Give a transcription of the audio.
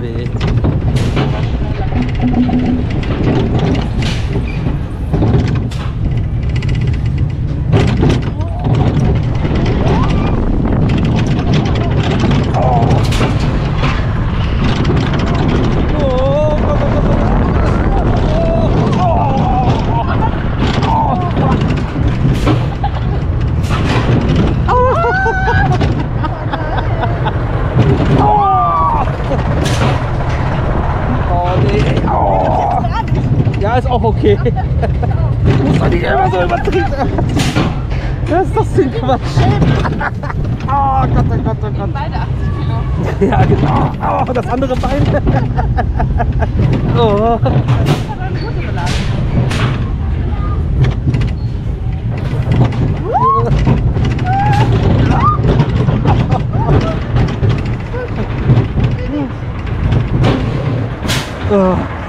weh. Ist auch okay. Ich muss doch nicht immer so übertrieben. Was ist das für ein Quatsch? Oh Gott, oh Gott, oh Gott. Beide 80 Kilo. Ja, genau. Oh, das andere Bein. Oh. Das ist aber eine gute Beladung. Oh.